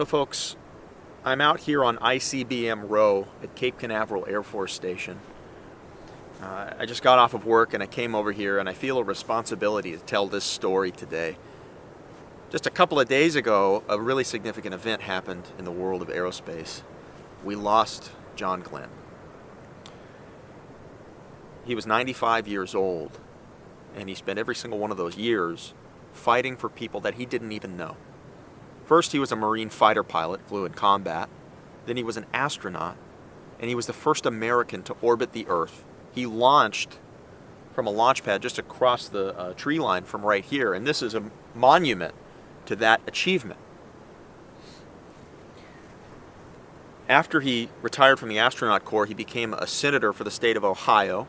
So folks, I'm out here on ICBM Row at Cape Canaveral Air Force Station. I just got off of work and I came over here and I feel a responsibility to tell this story today. Just a couple of days ago, a really significant event happened in the world of aerospace. We lost John Glenn. He was 95 years old, and he spent every single one of those years fighting for people that he didn't even know. First, he was a Marine fighter pilot, flew in combat. Then he was an astronaut, and he was the first American to orbit the Earth. He launched from a launch pad just across the tree line from right here, and this is a monument to that achievement. After he retired from the astronaut corps, he became a senator for the state of Ohio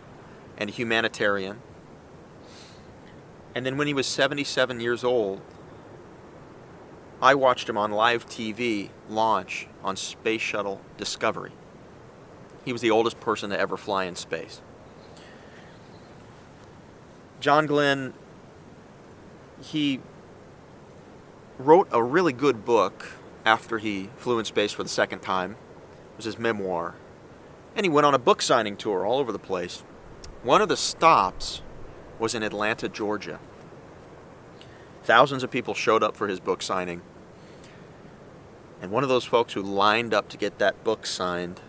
and a humanitarian. And then when he was 77 years old, I watched him on live TV launch on Space Shuttle Discovery. He was the oldest person to ever fly in space. John Glenn, he wrote a really good book after he flew in space for the second time. It was his memoir. And he went on a book signing tour all over the place. One of the stops was in Atlanta, Georgia. Thousands of people showed up for his book signing. And one of those folks who lined up to get that book signed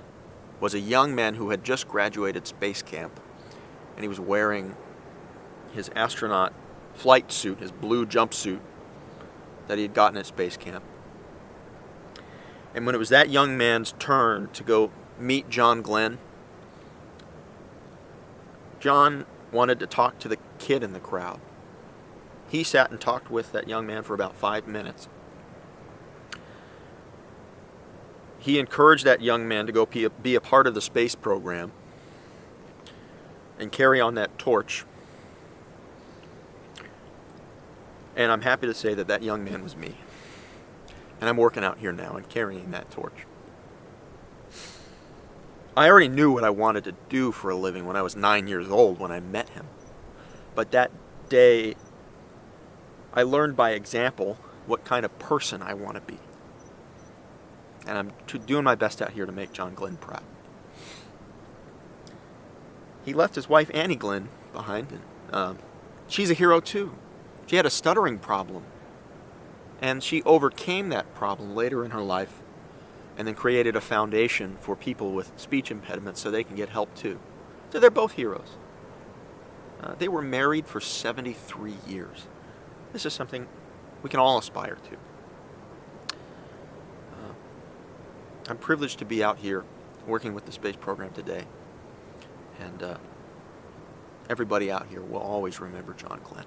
was a young man who had just graduated space camp. And he was wearing his astronaut flight suit, his blue jumpsuit that he had gotten at space camp. And when it was that young man's turn to go meet John Glenn, John wanted to talk to the kid in the crowd. He sat and talked with that young man for about 5 minutes. He encouraged that young man to go be a part of the space program and carry on that torch. And I'm happy to say that that young man was me. And I'm working out here now and carrying that torch. I already knew what I wanted to do for a living when I was 9 years old when I met him. But that day, I learned by example what kind of person I want to be. And I'm doing my best out here to make John Glenn proud. He left his wife, Annie Glenn, behind. And she's a hero too. She had a stuttering problem. And she overcame that problem later in her life and then created a foundation for people with speech impediments so they can get help too. So they're both heroes. They were married for 73 years. This is something we can all aspire to. I'm privileged to be out here working with the space program today. And everybody out here will always remember John Glenn.